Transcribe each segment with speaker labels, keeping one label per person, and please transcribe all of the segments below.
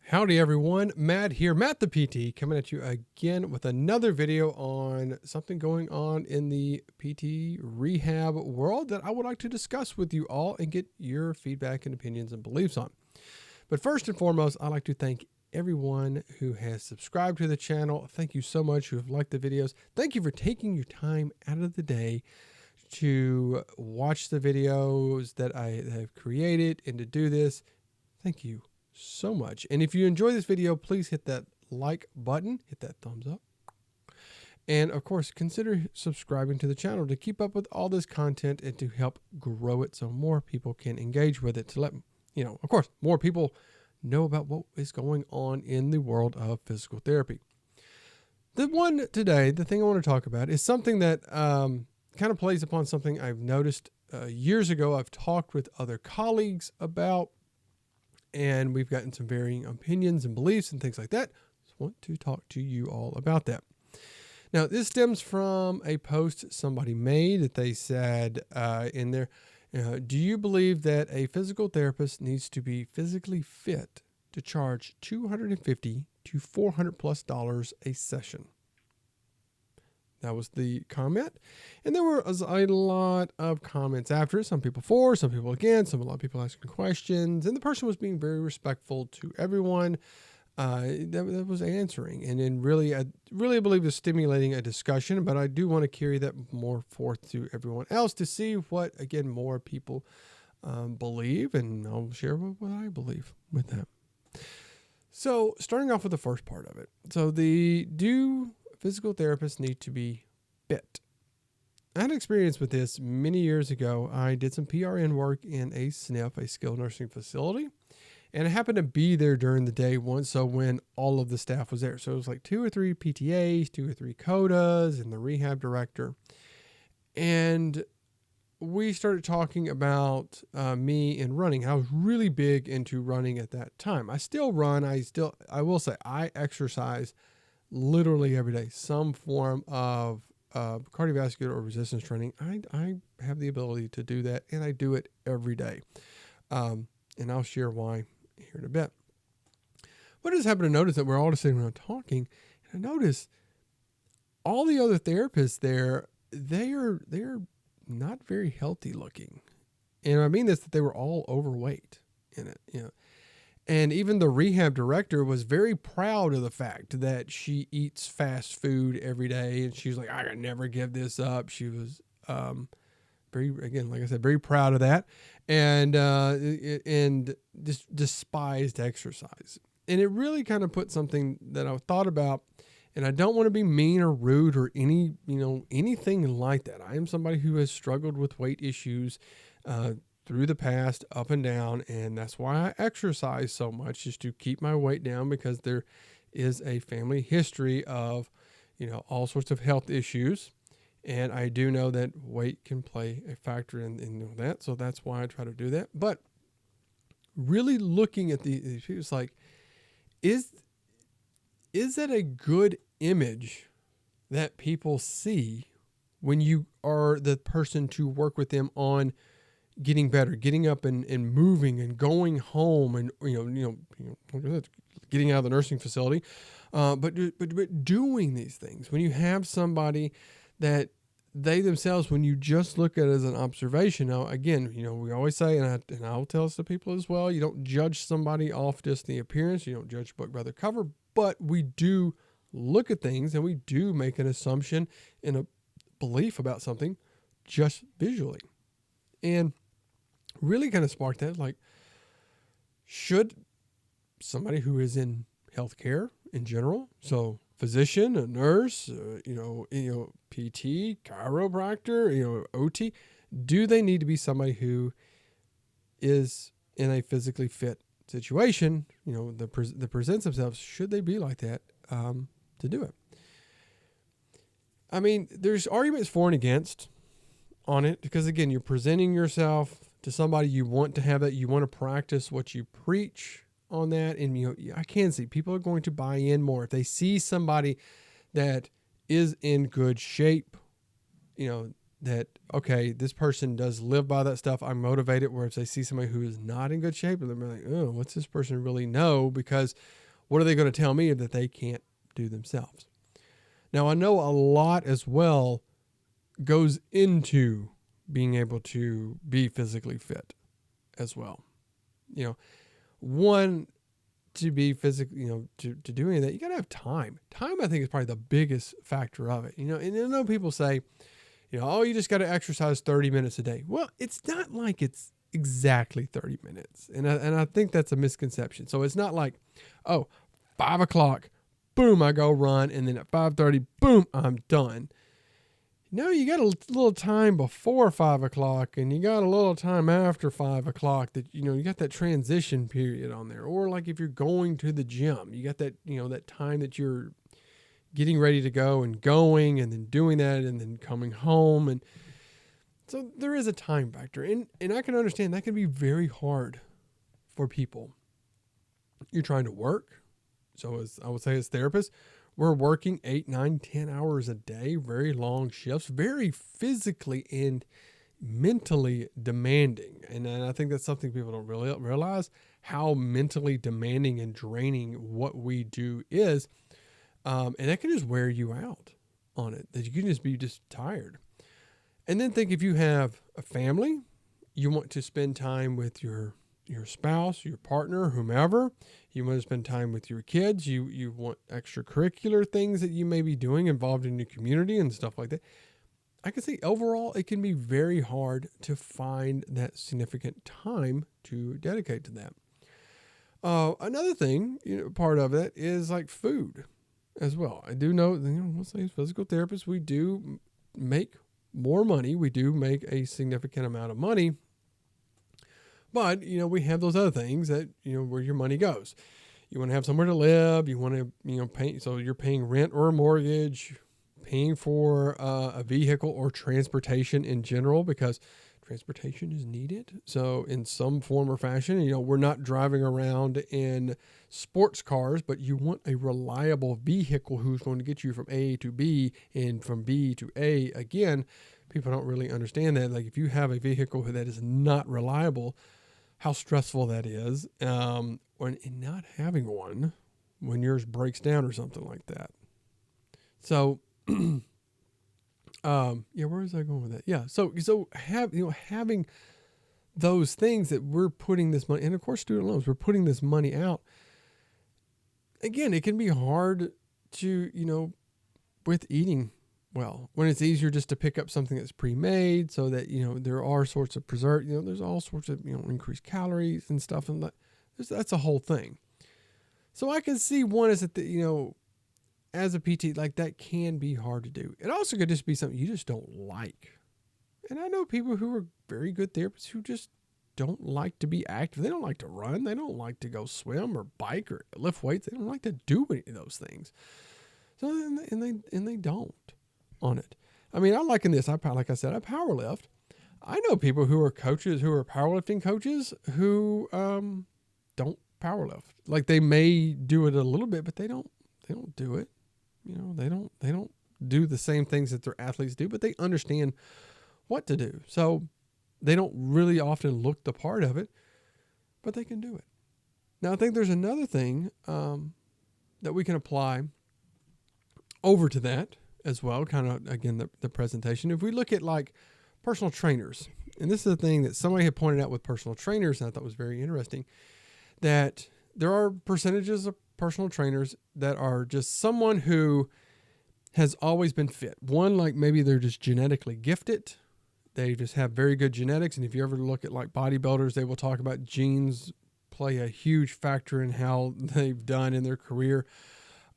Speaker 1: Howdy everyone, Matt here, Matt the PT, coming at you again with another video on something going on in the PT rehab world that I would like to discuss with you all and get your feedback and opinions and beliefs on. But first and foremost, I'd like to thank everyone who has subscribed to the channel. Thank you so much who have liked the videos. Thank you for taking your time out of the day to watch the videos that I have created and to do this. Thank you so much. And if you enjoy this video, please hit that like button, hit that thumbs up. And of course, consider subscribing to the channel to keep up with all this content and to help grow it so more people can engage with it, to let, of course, more people know about what is going on in the world of physical therapy. The thing I want to talk about is something that kind of plays upon something I've noticed years ago. I've talked with other colleagues about, and we've gotten some varying opinions and beliefs and things like that. So I want to talk to you all about that. Now, this stems from a post somebody made that they said in there, do you believe that a physical therapist needs to be physically fit to charge $250 to $400+ a session? That was the comment. And there was a lot of comments after. Some people for, some people against, a lot of people asking questions. And the person was being very respectful to everyone that was answering. And then really, I believe was stimulating a discussion. But I do want to carry that more forth to everyone else to see what, again, more people believe. And I'll share what I believe with them. So starting off with the first part of it. So do physical therapists need to be fit? I had experience with this many years ago. I did some PRN work in a SNF, a skilled nursing facility, and I happened to be there during the day once, so when all of the staff was there. So it was like 2 or 3 PTAs, 2 or 3 COTAs, and the rehab director. And we started talking about me and running. I was really big into running at that time. I still run. I will say I exercise literally every day, some form of cardiovascular or resistance training. I have the ability to do that, and I do it every day. And I'll share why here in a bit. But I just happened to notice that we're all just sitting around talking, and I noticed all the other therapists there, they're not very healthy looking. And I mean this, that they were all overweight in it, And even the rehab director was very proud of the fact that she eats fast food every day. And she was like, I could never give this up. She was very proud of that. And just despised exercise. And it really kind of put something that I thought about. And I don't want to be mean or rude or anything like that. I am somebody who has struggled with weight issues through the past, up and down, and that's why I exercise so much, just to keep my weight down, because there is a family history of, all sorts of health issues, and I do know that weight can play a factor in that, so that's why I try to do that. But really looking at these people, it's like, is that a good image that people see when you are the person to work with them on getting better, getting up and moving and going home and, getting out of the nursing facility. But doing these things, when you have somebody that they themselves, when you just look at it as an observation. Now, again, we always say, and I'll tell this to people as well, you don't judge somebody off just the appearance. You don't judge a book by the cover, but we do look at things and we do make an assumption and a belief about something just visually. And really kind of sparked that, like, should somebody who is in healthcare in general, so physician, a nurse, PT, chiropractor, OT, do they need to be somebody who is in a physically fit situation, that presents themselves? Should they be like that to do it? I mean, there's arguments for and against on it, because again, you're presenting yourself to somebody, you want to have that, you want to practice what you preach on that. And, I can see people are going to buy in more if they see somebody that is in good shape. that, okay, this person does live by that stuff. I'm motivated. Where if they see somebody who is not in good shape, they're like, oh, what's this person really know? Because what are they going to tell me that they can't do themselves? Now, I know a lot as well goes into being able to be physically fit as well. You know, one, to be physically, to do any of that, you got to have time. Time, I think, is probably the biggest factor of it. And I know people say, oh, you just got to exercise 30 minutes a day. Well, it's not like it's exactly 30 minutes. And I think that's a misconception. So it's not like, oh, 5 o'clock, boom, I go run. And then at 5:30, boom, I'm done. No, you got a little time before 5 o'clock and you got a little time after 5 o'clock that, you got that transition period on there. Or like if you're going to the gym, you got that, that time that you're getting ready to go and going and then doing that and then coming home. And so there is a time factor. And I can understand that can be very hard for people. You're trying to work. So as I would say as therapists, we're working 8, 9, 10 hours a day, very long shifts, very physically and mentally demanding. And I think that's something people don't really realize, how mentally demanding and draining what we do is. And that can just wear you out on it, that you can just be tired. And then think if you have a family, you want to spend time with your spouse, your partner, whomever. You want to spend time with your kids. You want extracurricular things that you may be doing involved in your community and stuff like that. I can say overall, it can be very hard to find that significant time to dedicate to that. Another thing, part of it is like food as well. I do know, let's say as physical therapists, we do make more money. We do make a significant amount of money. But, we have those other things that, where your money goes. You want to have somewhere to live. You want to, pay. So you're paying rent or a mortgage, paying for a vehicle or transportation in general, because transportation is needed. So in some form or fashion, we're not driving around in sports cars, but you want a reliable vehicle who's going to get you from A to B and from B to A. Again, people don't really understand that. Like if you have a vehicle that is not reliable, how stressful that is, or in not having one when yours breaks down or something like that. So, where was I going with that? Yeah. So having those things that we're putting this money, and of course, student loans, we're putting this money out. Again, it can be hard to, with eating well, when it's easier just to pick up something that's pre-made, so that, there are sorts of there's all sorts of, increased calories and stuff. And that's a whole thing. So I can see one is that, as a PT, like that can be hard to do. It also could just be something you just don't like. And I know people who are very good therapists who just don't like to be active. They don't like to run. They don't like to go swim or bike or lift weights. They don't like to do any of those things. So, and they don't on it. I mean, I liken this. Like I said, I power lift. I know people who are coaches, who are powerlifting coaches, who don't power lift. Like they may do it a little bit, but they don't do it. They don't do the same things that their athletes do, but they understand what to do. So they don't really often look the part of it, but they can do it. Now, I think there's another thing that we can apply over to that as well, kind of, again, the presentation. If we look at like personal trainers, and this is a thing that somebody had pointed out with personal trainers, and I thought was very interesting, that there are percentages of personal trainers that are just someone who has always been fit. One, like maybe they're just genetically gifted. They just have very good genetics. And if you ever look at like bodybuilders, they will talk about genes play a huge factor in how they've done in their career.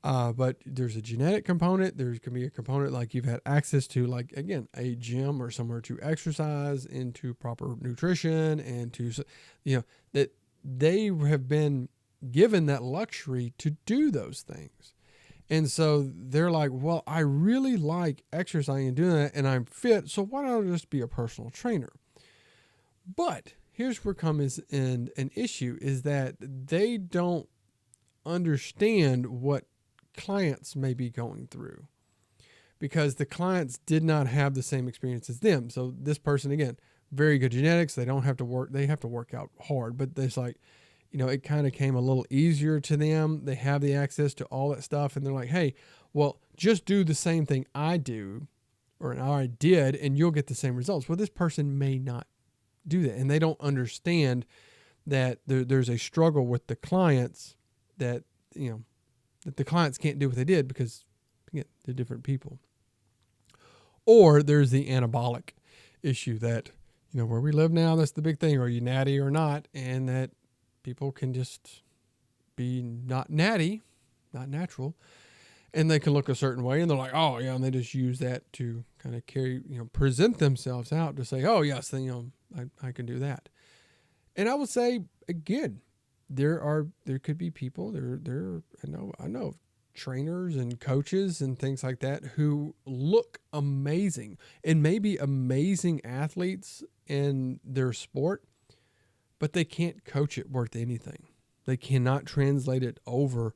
Speaker 1: But there's a genetic component. There can be a component like you've had access to, like, again, a gym or somewhere to exercise, into proper nutrition, and to, that they have been given that luxury to do those things. And so they're like, well, I really like exercising and doing that, and I'm fit, so why don't I just be a personal trainer? But here's where comes in an issue, is that they don't understand what clients may be going through. because the clients did not have the same experience as them. So this person, again, very good genetics. They don't have to work. They have to work out hard, but it's like, it kind of came a little easier to them. They have the access to all that stuff. And they're like, hey, well, just do the same thing I do or I did, and you'll get the same results. Well, this person may not do that. And they don't understand that there's a struggle with the clients that, that the clients can't do what they did because, again, they're different people. Or there's the anabolic issue that, where we live now, that's the big thing. Are you natty or not? And that people can just be not natty, not natural, and they can look a certain way, and they're like, oh, yeah, and they just use that to kind of present themselves out to say, oh, yes, then, I can do that. And I would say, again, there could be people, I know trainers and coaches and things like that who look amazing and maybe amazing athletes in their sport, but they can't coach it worth anything. They cannot translate it over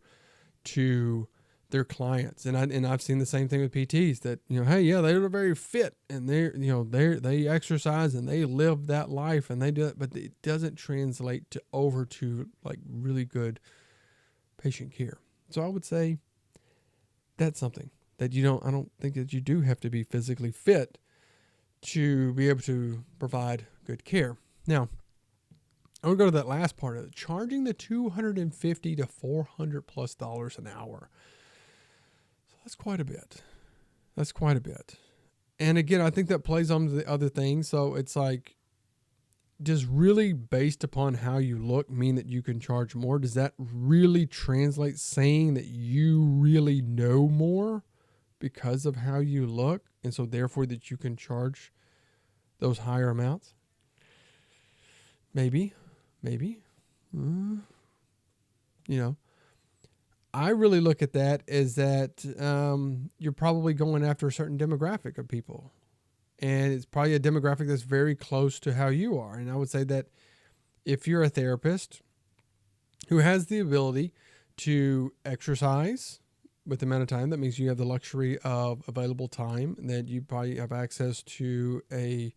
Speaker 1: to their clients. And I've seen the same thing with PTs that, hey, yeah, they're very fit and they exercise and they live that life and they do it, but it doesn't translate over to like really good patient care. So I would say that's something that I don't think that you do have to be physically fit to be able to provide good care. Now, I'm going to go to that last part of it, charging the $250 to $400+ an hour. So that's quite a bit. And again, I think that plays on to the other things. So it's like, does really based upon how you look mean that you can charge more? Does that really translate saying that you really know more because of how you look? And so therefore that you can charge those higher amounts? Maybe. I really look at that as that you're probably going after a certain demographic of people. And it's probably a demographic that's very close to how you are. And I would say that if you're a therapist who has the ability to exercise with the amount of time, that means you have the luxury of available time, that you probably have access to the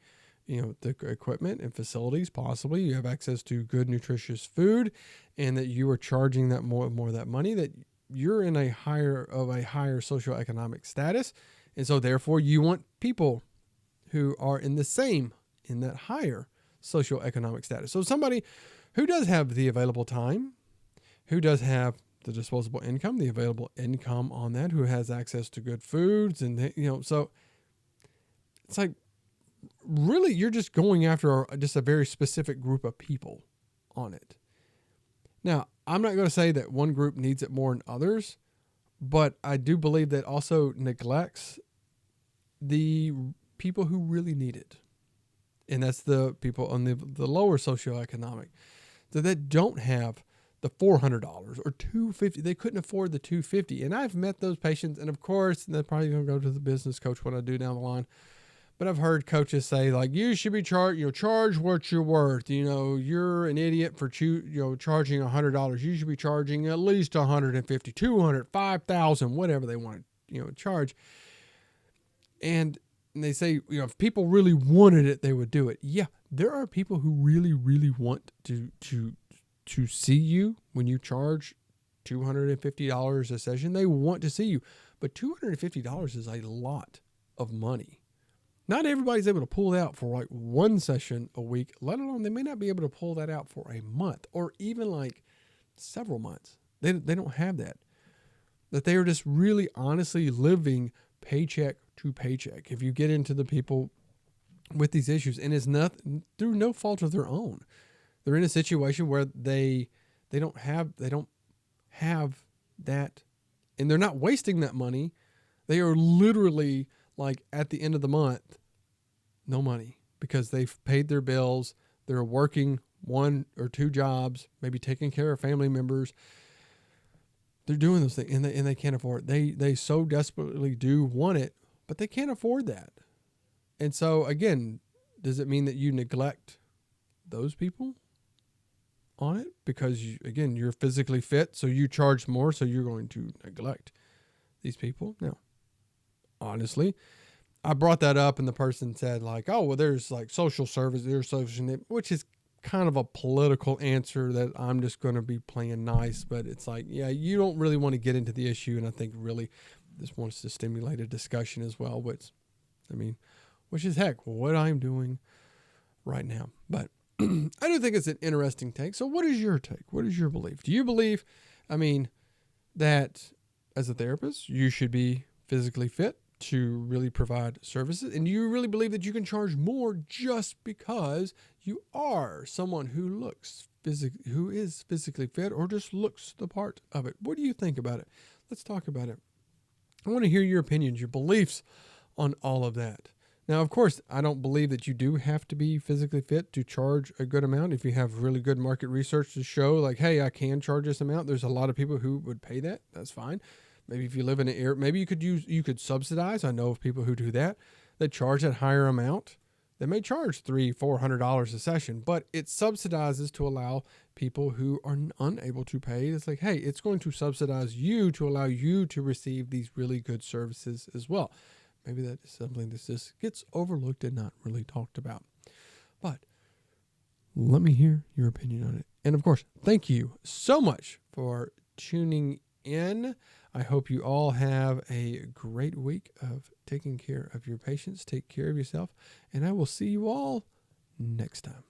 Speaker 1: equipment and facilities, possibly you have access to good, nutritious food, and that you are charging that more of that money, that you're in a higher socioeconomic status. And so therefore you want people who are in that higher socioeconomic status. So somebody who does have the available time, who does have the disposable income, the available income on that, who has access to good foods, and so it's like really you're just going after just a very specific group of people on it. Now, I'm not going to say that one group needs it more than others, but I do believe that also neglects the people who really need it. And that's the people on the lower socioeconomic that don't have the $400 or $250. They couldn't afford the $250. And I've met those patients, and of course, they're probably going to go to the business coach when I do down the line. But I've heard coaches say, like, you should be charge what you're worth. You're an idiot for charging $100. You should be charging at least $150, $200, $5,000, whatever they want to charge. And they say, if people really wanted it, they would do it. Yeah, there are people who really, really want to see you when you charge $250 a session. They want to see you, but $250 is a lot of money. Not everybody's able to pull that out for like one session a week, let alone they may not be able to pull that out for a month or even like several months. They don't have that. That they are just really honestly living paycheck to paycheck. If you get into the people with these issues, and it's nothing through no fault of their own, they're in a situation where they don't have that, and they're not wasting that money. They are literally like at the end of the month, no money because they've paid their bills. They're working 1 or 2 jobs, maybe taking care of family members. They're doing those things and they can't afford it. They so desperately do want it, but they can't afford that. And so again, does it mean that you neglect those people on it? Because you're physically fit, so you charge more, so you're going to neglect these people? No. honestly. I brought that up and the person said like, oh, well, there's like social service, there's social, which is kind of a political answer that I'm just going to be playing nice. But it's like, yeah, you don't really want to get into the issue. And I think really this wants to stimulate a discussion as well, which is heck, what I'm doing right now. But I do think it's an interesting take. So what is your take? What is your belief? Do you believe, that as a therapist, you should be physically fit to really provide services? And do you really believe that you can charge more just because you are someone who is physically fit or just looks the part of it? What do you think about it? Let's talk about it. I want to hear your opinions, your beliefs on all of that. Now, of course, I don't believe that you do have to be physically fit to charge a good amount. If you have really good market research to show like, hey, I can charge this amount, there's a lot of people who would pay that. That's fine. Maybe if you live in an area, maybe you could subsidize. I know of people who do that. They charge that higher amount. They may charge $300-400 a session, but it subsidizes to allow people who are unable to pay. It's like, hey, it's going to subsidize you to allow you to receive these really good services as well. Maybe that is something that just gets overlooked and not really talked about. But let me hear your opinion on it. And of course, thank you so much for tuning in. I hope you all have a great week of taking care of your patients. Take care of yourself. And I will see you all next time.